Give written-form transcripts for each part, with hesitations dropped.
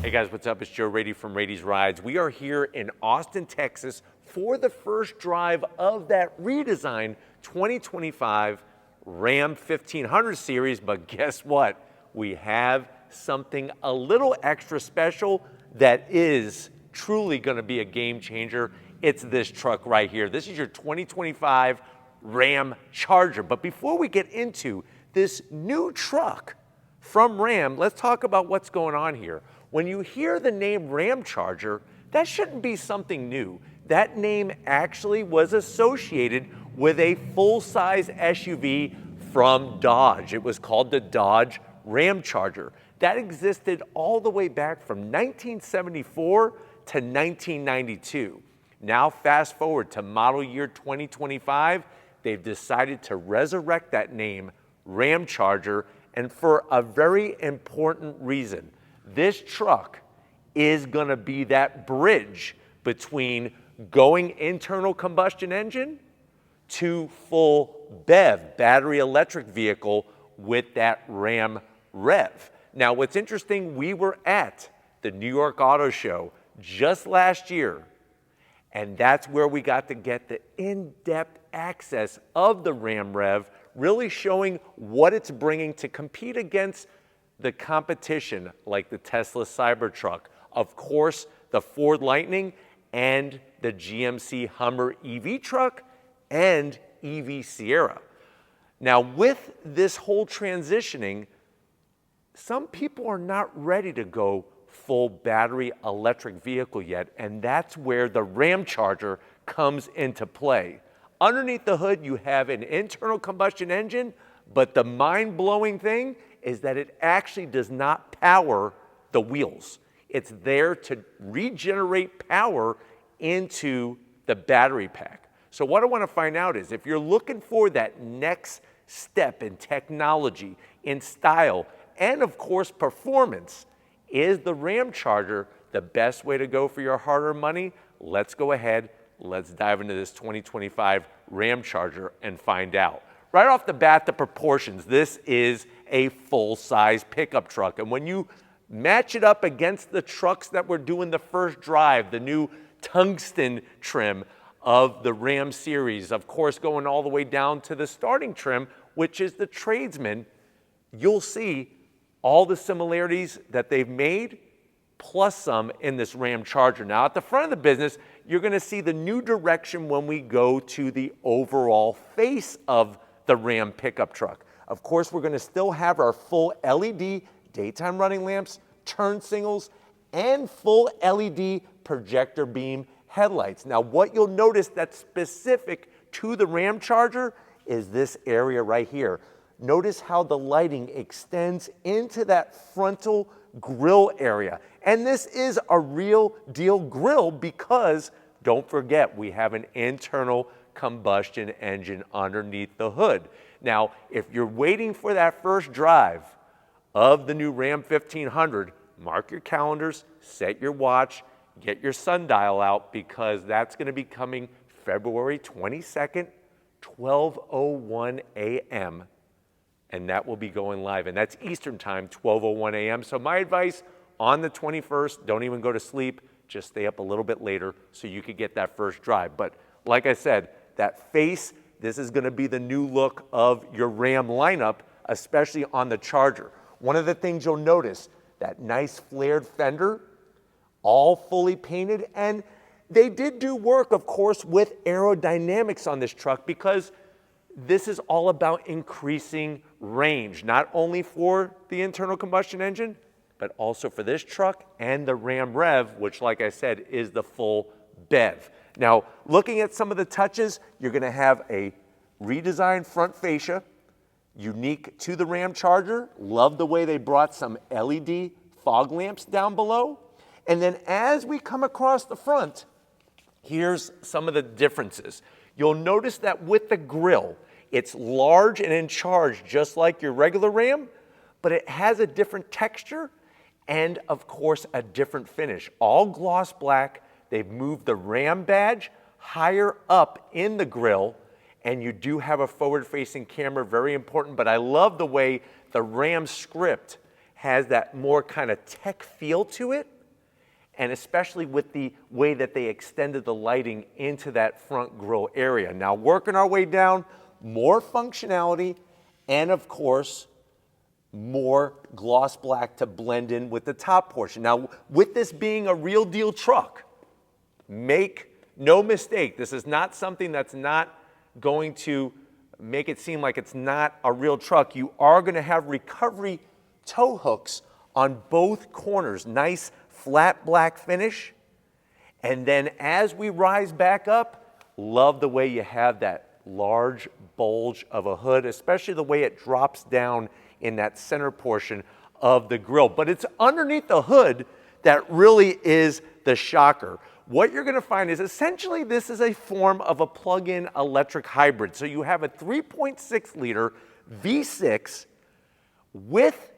Hey guys, what's up? It's Joe Raiti from Raiti's Rides. We are here in Austin, Texas for the first drive of that redesigned 2025 Ram 1500 series, but guess what? We have something a little extra special that is truly gonna be a game changer. It's this truck right here. This is your 2025 Ram Charger. But before we get into this new truck from Ram, let's talk about what's going on here. When you hear the name Ramcharger, that shouldn't be something new. That name actually was associated with a full-size SUV from Dodge. It was called the Dodge Ramcharger. That existed all the way back from 1974 to 1992. Now fast forward to model year 2025, they've decided to resurrect that name, Ramcharger, and for a very important reason. This truck is gonna be that bridge between going internal combustion engine to full BEV, battery electric vehicle, with that Ram REV. Now, what's interesting, we were at the New York Auto Show just last year, and that's where we got to get the in-depth access of the Ram REV, really showing what it's bringing to compete against the competition like the Tesla Cybertruck, of course, the Ford Lightning, and the GMC Hummer EV truck and EV Sierra. Now, with this whole transitioning, some people are not ready to go full battery electric vehicle yet, and that's where the Ramcharger comes into play. Underneath the hood, you have an internal combustion engine, but the mind-blowing thing is that it actually does not power the wheels. It's there to regenerate power into the battery pack. So what I want to find out is, if you're looking for that next step in technology, in style, and of course performance, is the Ramcharger the best way to go for your hard-earned money? Let's go ahead, let's dive into this 2025 Ramcharger and find out. Right off the bat, the proportions. This is a full-size pickup truck. And when you match it up against the trucks that were doing the first drive, the new tungsten trim of the Ram series, of course, going all the way down to the starting trim, which is the Tradesman, you'll see all the similarities that they've made, plus some in this Ramcharger. Now, at the front of the business, you're gonna see the new direction when we go to the overall face of the Ram pickup truck. Of course, we're gonna still have our full LED daytime running lamps, turn signals, and full LED projector beam headlights. Now, what you'll notice that's specific to the Ramcharger is this area right here. Notice how the lighting extends into that frontal grille area. And this is a real deal grille because, don't forget, we have an internal combustion engine underneath the hood. Now, if you're waiting for that first drive of the new Ram 1500, mark your calendars, set your watch, get your sundial out, because that's going to be coming February 22nd, 12:01 a.m., and that will be going live, and that's Eastern time, 12:01 a.m. So my advice on the 21st, don't even go to sleep, just stay up a little bit later so you could get that first drive. But like I said, that face, this is gonna be the new look of your Ram lineup, especially on the Charger. One of the things you'll notice, that nice flared fender, all fully painted, and they did do work, of course, with aerodynamics on this truck, because this is all about increasing range, not only for the internal combustion engine, but also for this truck and the Ram REV, which, like I said, is the full BEV. Now, looking at some of the touches, you're gonna have a redesigned front fascia, unique to the Ramcharger. Love the way they brought some LED fog lamps down below. And then as we come across the front, here's some of the differences. You'll notice that with the grille, it's large and in charge just like your regular Ram, but it has a different texture and, of course, a different finish. All gloss black. They've moved the Ram badge higher up in the grille, and you do have a forward-facing camera, very important, but I love the way the Ram script has that more kind of tech feel to it. and especially with the way that they extended the lighting into that front grille area. Now, working our way down, more functionality, and of course, more gloss black to blend in with the top portion. Now, with this being a real deal truck, make no mistake, this is not something that's not going to make it seem like it's not a real truck. You are going to have recovery tow hooks on both corners. Nice flat black finish. And then as we rise back up, love the way you have that large bulge of a hood, especially the way it drops down in that center portion of the grille. But it's underneath the hood that really is the shocker. What you're going to find is essentially this is a form of a plug-in electric hybrid. So you have a 3.6 liter V6 with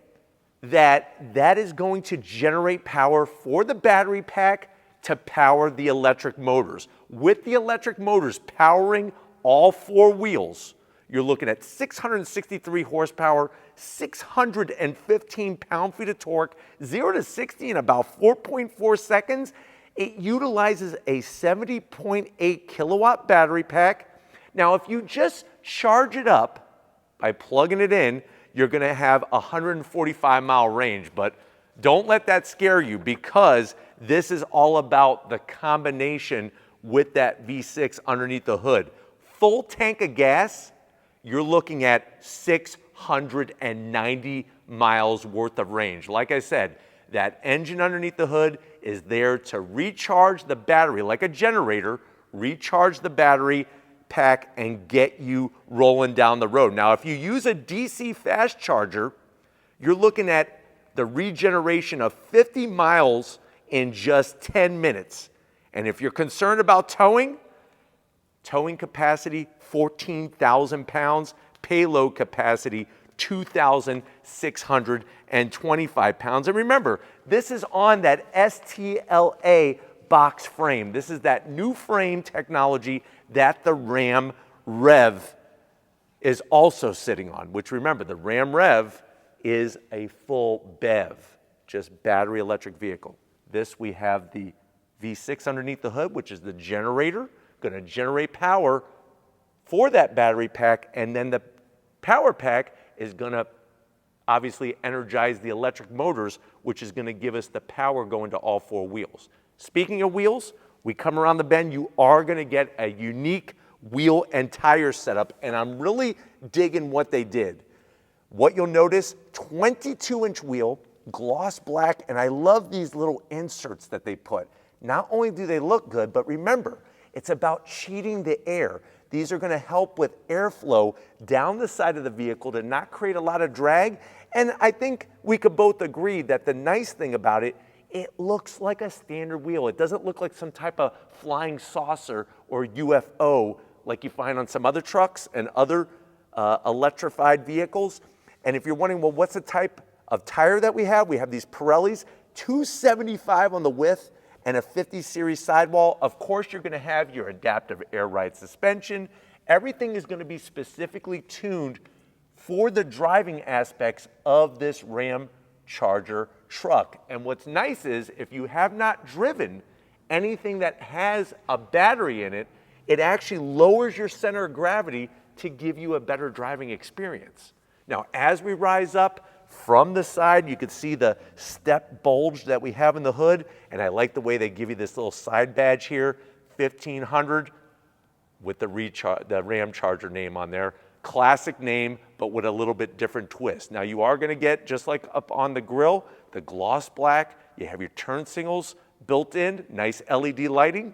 that is going to generate power for the battery pack to power the electric motors. With the electric motors powering all four wheels, you're looking at 663 horsepower, 615 pound-feet of torque, 0 to 60 in about 4.4 seconds. It utilizes a 70.8 kilowatt battery pack. Now, if you just charge it up by plugging it in, you're going to have a 145-mile range. But don't let that scare you, because this is all about the combination with that V6 underneath the hood. Full tank of gas, you're looking at 690 miles worth of range. Like I said, that engine underneath the hood is there to recharge the battery like a generator, recharge the battery pack, and get you rolling down the road. Now, if you use a DC fast charger, you're looking at the regeneration of 50 miles in just 10 minutes. And if you're concerned about towing capacity, 14,000 pounds, payload capacity, 2,625 pounds. And remember, this is on that STLA box frame. This is that new frame technology that the RAM REV is also sitting on, which, remember, the RAM REV is a full BEV, just battery electric vehicle. This, we have the V6 underneath the hood, which is the generator, going to generate power for that battery pack, and then the power pack is going to obviously energize the electric motors, which is going to give us the power going to all four wheels. Speaking of wheels, we come around the bend, you are going to get a unique wheel and tire setup, and I'm really digging what they did. What you'll notice, 22-inch wheel, gloss black, and I love these little inserts that they put. Not only do they look good, but remember, it's about cheating the air. These are going to help with airflow down the side of the vehicle to not create a lot of drag. And I think we could both agree that the nice thing about it, it looks like a standard wheel. It doesn't look like some type of flying saucer or UFO like you find on some other trucks and other electrified vehicles. And if you're wondering, well, what's the type of tire that we have these Pirellis, 275 on the width and a 50 series sidewall. Of course, you're going to have your adaptive air ride suspension. Everything is going to be specifically tuned for the driving aspects of this Ramcharger truck. And what's nice is, if you have not driven anything that has a battery in it, it actually lowers your center of gravity to give you a better driving experience. Now, as we rise up from the side, you can see the step bulge that we have in the hood, and I like the way they give you this little side badge here, 1500 with the Ramcharger name on there. Classic name, but with a little bit different twist. Now, you are going to get, just like up on the grille, the gloss black. You have your turn signals built in, nice LED lighting.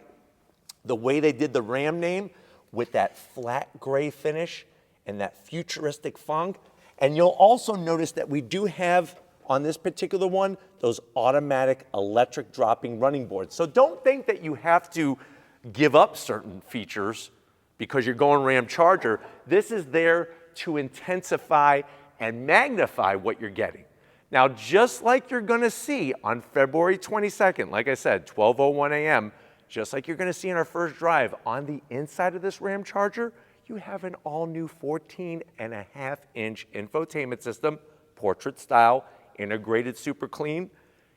The way they did the Ram name with that flat gray finish and that futuristic funk. And you'll also notice that we do have, on this particular one, those automatic electric dropping running boards. So don't think that you have to give up certain features because you're going Ramcharger. This is there to intensify and magnify what you're getting. Now, just like you're going to see on February 22nd, like I said, 12:01 a.m., just like you're going to see in our first drive, on the inside of this Ramcharger, you have an all-new 14.5-inch infotainment system, portrait style, integrated super clean.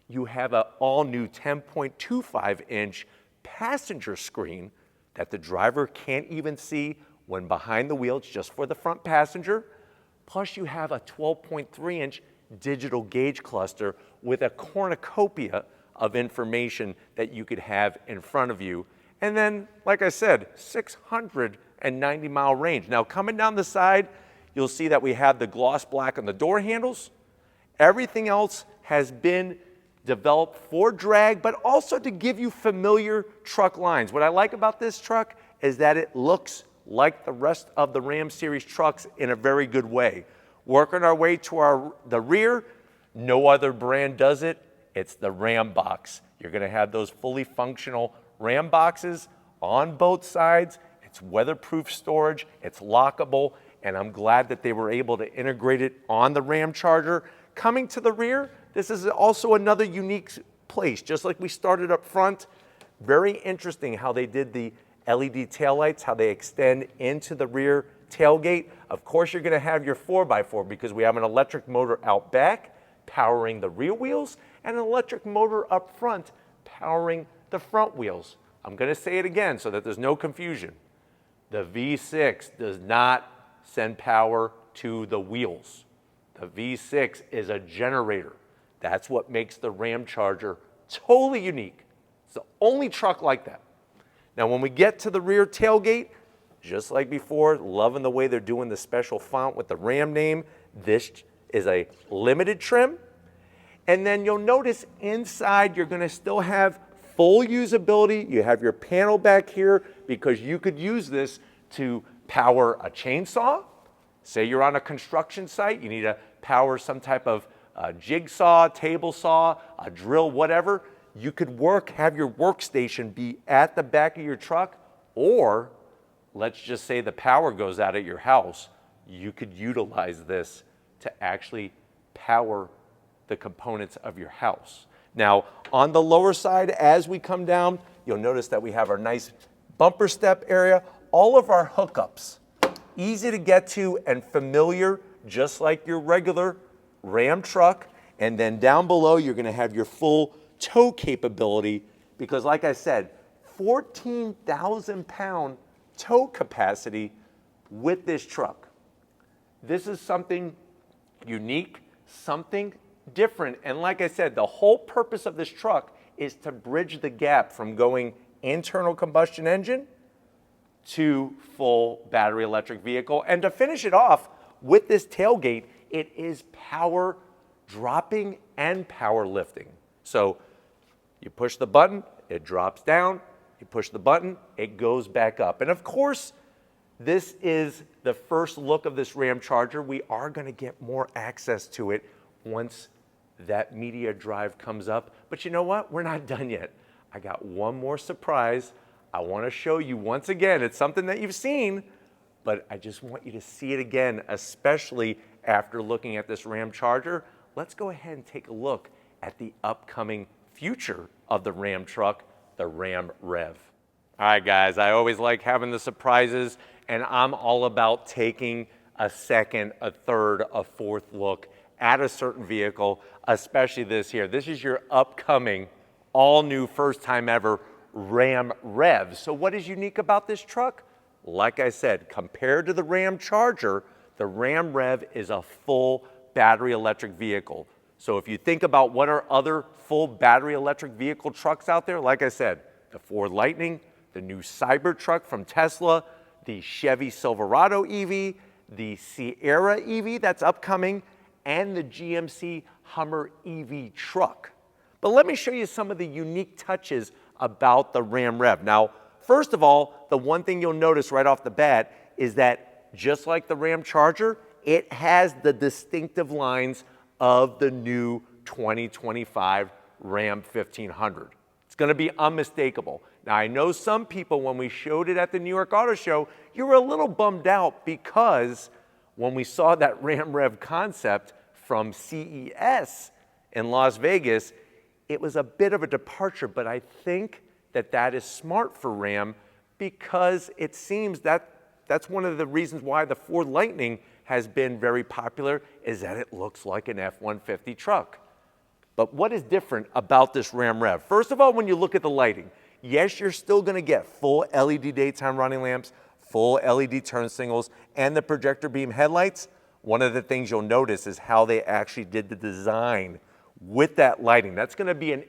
You have an all-new 10.25-inch passenger screen that the driver can't even see when behind the wheel. It's just for the front passenger. Plus, you have a 12.3-inch digital gauge cluster with a cornucopia of information that you could have in front of you. And then, like I said, 690-mile range. Now, coming down the side, you'll see that we have the gloss black on the door handles. Everything else has been developed for drag, but also to give you familiar truck lines. What I like about this truck is that it looks like the rest of the Ram Series trucks in a very good way. Working our way to the rear, no other brand does it. It's the Ram box. You're gonna have those fully functional Ram boxes on both sides. It's weatherproof storage, it's lockable, and I'm glad that they were able to integrate it on the Ramcharger. Coming to the rear, this is also another unique place. Just like we started up front, very interesting how they did the LED taillights, how they extend into the rear tailgate. Of course, you're gonna have your 4x4 because we have an electric motor out back powering the rear wheels and an electric motor up front powering the front wheels. I'm gonna say it again so that there's no confusion. The V6 does not send power to the wheels. The V6 is a generator. That's what makes the Ramcharger totally unique. It's the only truck like that. Now, when we get to the rear tailgate, just like before, loving the way they're doing the special font with the Ram name. This is a limited trim. And then you'll notice inside you're gonna still have full usability. You have your panel back here because you could use this to power a chainsaw. Say you're on a construction site, you need to power some type of jigsaw, table saw, a drill, whatever. You could have your workstation be at the back of your truck, or let's just say the power goes out at your house. You could utilize this to actually power the components of your house. Now, on the lower side, as we come down, you'll notice that we have our nice bumper step area, all of our hookups. Easy to get to and familiar, just like your regular Ram truck. And then down below, you're gonna have your full tow capability because, like I said, 14,000-pound tow capacity with this truck. This is something unique, something different. And like I said, the whole purpose of this truck is to bridge the gap from going internal combustion engine to full battery electric vehicle. And to finish it off with this tailgate, it is power dropping and power lifting. So you push the button, it drops down. You push the button, it goes back up. And of course, this is the first look of this Ramcharger. We are gonna get more access to it once that media drive comes up. But you know what? We're not done yet. I got one more surprise. I wanna show you once again. It's something that you've seen, but I just want you to see it again, especially after looking at this Ramcharger. Let's go ahead and take a look at the upcoming future of the Ram truck, the Ram REV. All right, guys, I always like having the surprises, and I'm all about taking a second, a third, a fourth look at a certain vehicle, especially this here. This is your upcoming, all new, first time ever Ram REV. So what is unique about this truck? Like I said, compared to the Ramcharger, the Ram REV is a full battery electric vehicle. So if you think about what are other full battery electric vehicle trucks out there, like I said, the Ford Lightning, the new Cybertruck from Tesla, the Chevy Silverado EV, the Sierra EV that's upcoming, and the GMC Hummer EV truck. But let me show you some of the unique touches about the Ram REV. Now, first of all, the one thing you'll notice right off the bat is that just like the Ramcharger, it has the distinctive lines of the new 2025 Ram 1500. It's gonna be unmistakable. Now, I know some people, when we showed it at the New York Auto Show, you were a little bummed out because when we saw that Ram REV concept from CES in Las Vegas, it was a bit of a departure, but I think that that is smart for Ram because it seems that that's one of the reasons why the Ford Lightning has been very popular, is that it looks like an F-150 truck. But what is different about this Ram REV? First of all, when you look at the lighting, yes, you're still gonna get full LED daytime running lamps, full LED turn signals, and the projector beam headlights. One of the things you'll notice is how they actually did the design with that lighting. That's gonna be an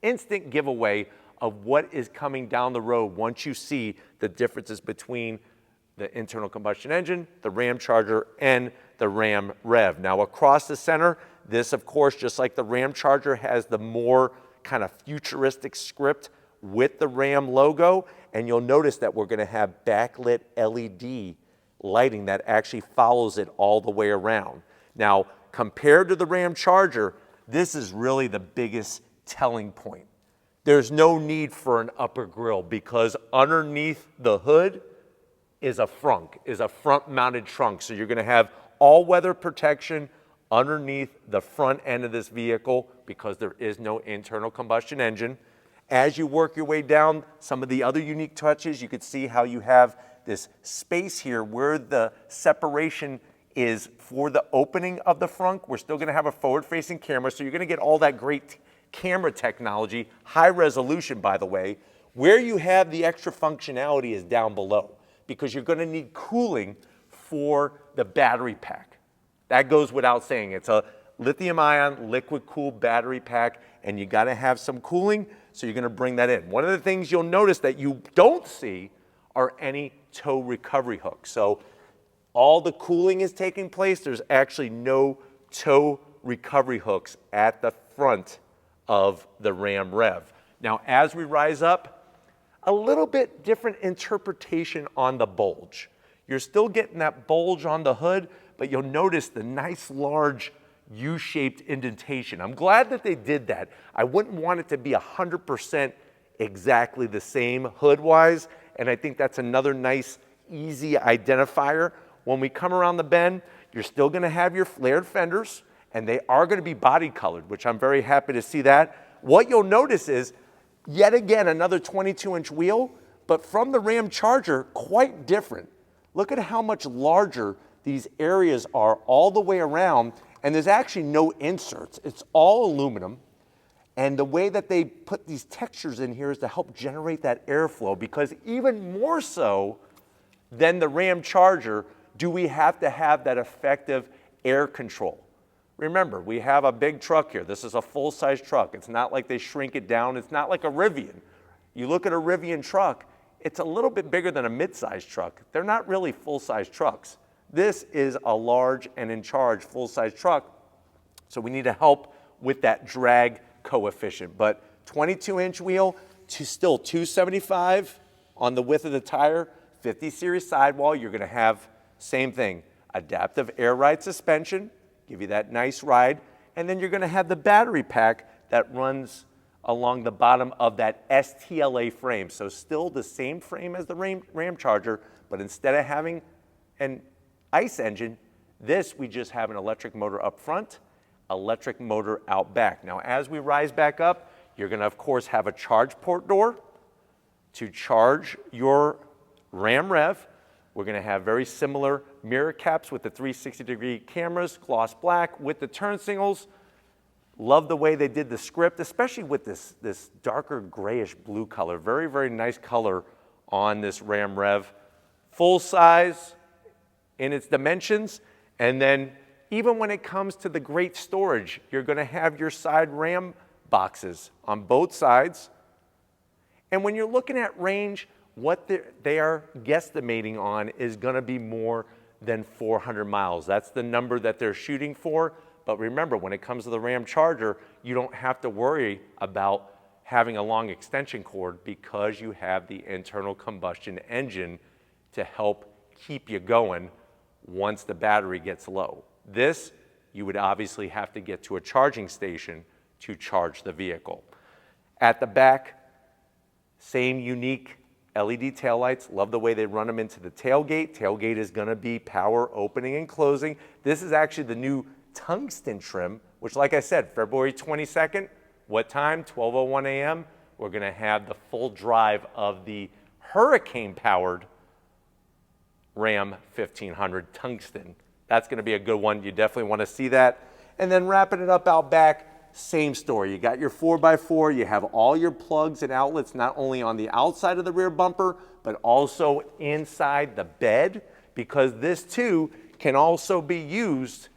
instant giveaway of what is coming down the road once you see the differences between the internal combustion engine, the Ramcharger, and the Ram REV. Now across the center, this of course, just like the Ramcharger, has the more kind of futuristic script with the Ram logo, and you'll notice that we're gonna have backlit LED lighting that actually follows it all the way around. Now, compared to the Ramcharger, this is really the biggest telling point. There's no need for an upper grille because underneath the hood is a front-mounted trunk. So you're gonna have all-weather protection underneath the front end of this vehicle because there is no internal combustion engine. As you work your way down, some of the other unique touches, you could see how you have this space here where the separation is for the opening of the front. We're still gonna have a forward-facing camera, so you're gonna get all that great camera technology, high resolution, by the way. Where you have the extra functionality is down below because you're gonna need cooling for the battery pack. That goes without saying. It's a lithium-ion liquid-cooled battery pack, and you gotta have some cooling, so you're gonna bring that in. One of the things you'll notice that you don't see are any tow recovery hooks. So all the cooling is taking place. There's actually no tow recovery hooks at the front of the Ram REV. Now, as we rise up, a little bit different interpretation on the bulge. You're still getting that bulge on the hood, but you'll notice the nice large U-shaped indentation. I'm glad that they did that. I wouldn't want it to be 100% exactly the same hood-wise, and I think that's another nice, easy identifier. When we come around the bend, you're still gonna have your flared fenders, and they are gonna be body colored, which I'm very happy to see that. What you'll notice is, yet again, another 22-inch wheel, but from the Ramcharger, quite different. Look at how much larger these areas are all the way around, and there's actually no inserts. It's all aluminum, and the way that they put these textures in here is to help generate that airflow, because even more so than the Ramcharger, do we have to have that effective air control. Remember, we have a big truck here. This is a full-size truck. It's not like they shrink it down. It's not like a Rivian. You look at a Rivian truck, it's a little bit bigger than a mid-size truck. They're not really full-size trucks. This is a large and in charge full-size truck, so we need to help with that drag coefficient. But 22-inch wheel to still 275 on the width of the tire, 50 series sidewall. You're gonna have, same thing, adaptive air ride suspension, give you that nice ride, and then you're gonna have the battery pack that runs along the bottom of that STLA frame. So still the same frame as the Ramcharger, but instead of having an ICE engine, this we just have an electric motor up front, electric motor out back. Now as we rise back up, you're gonna of course have a charge port door to charge your Ram REV. We're gonna have very similar mirror caps with the 360-degree cameras, gloss black with the turn signals. Love the way they did the script, especially with this darker grayish blue color. Very, very nice color on this Ram REV. Full size in its dimensions, and then even when it comes to the great storage, you're gonna have your side RAM boxes on both sides. And when you're looking at range, what they are guesstimating on is gonna be more than 400 miles. That's the number that they're shooting for. But remember, when it comes to the Ramcharger, you don't have to worry about having a long extension cord because you have the internal combustion engine to help keep you going once the battery gets low. This, you would obviously have to get to a charging station to charge the vehicle. At the back, same unique LED taillights. Love the way they run them into the tailgate. Tailgate is gonna be power opening and closing. This is actually the new tungsten trim, which like I said, February 22nd, what time? 12:01 a.m. We're gonna have the full drive of the hurricane-powered Ram 1500 tungsten. That's gonna be a good one. You definitely wanna see that. And then wrapping it up out back, same story. You got your 4x4, you have all your plugs and outlets not only on the outside of the rear bumper, but also inside the bed, because this too can also be used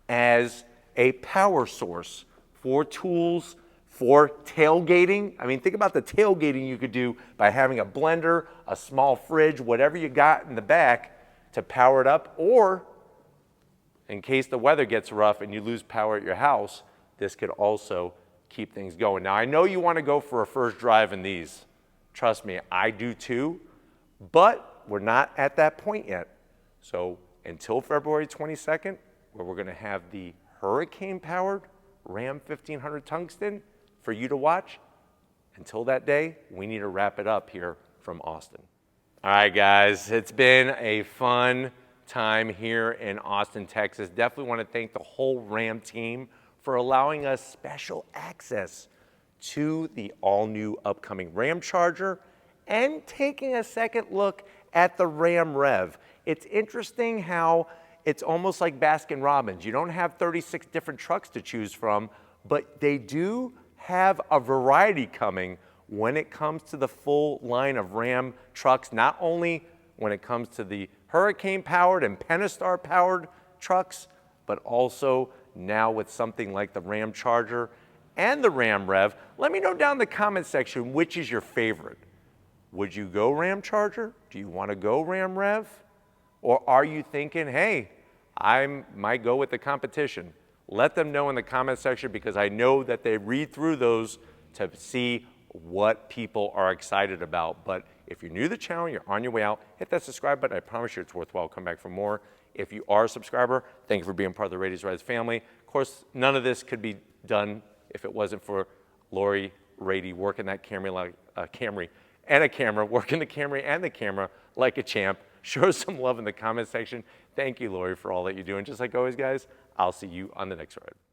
as a power source for tools, for tailgating. I mean, think about the tailgating you could do by having a blender, a small fridge, whatever you got in the back to power it up, or in case the weather gets rough and you lose power at your house, this could also keep things going. Now, I know you want to go for a first drive in these. Trust me, I do too, but we're not at that point yet. So until February 22nd, where we're going to have the hurricane-powered Ram 1500 Tungsten for you to watch, until that day, we need to wrap it up here from Austin. All right, guys, it's been a fun time here in Austin, Texas. Definitely want to thank the whole Ram team for allowing us special access to the all-new upcoming Ramcharger and taking a second look at the RAM REV. It's interesting how it's almost like Baskin-Robbins. You don't have 36 different trucks to choose from, but they do have a variety coming when it comes to the full line of Ram trucks, not only when it comes to the Hurricane-powered and Pentastar-powered trucks, but also now with something like the Ramcharger and the RAM REV. Let me know down in the comment section which is your favorite. Would you go Ramcharger? Do you want to go RAM REV? Or are you thinking, hey, I might go with the competition? Let them know in the comment section, because I know that they read through those to see what people are excited about. But if you're new to the channel, you're on your way out, hit that subscribe button. I promise you it's worthwhile. Come back for more. If you are a subscriber, thank you for being part of the Raiti's Rides family. Of course, none of this could be done if it wasn't for Lori Raiti working that Camry like a Camry and a camera, working the Camry and the camera like a champ. Show us some love in the comment section. Thank you, Lori, for all that you do. And just like always, guys, I'll see you on the next ride.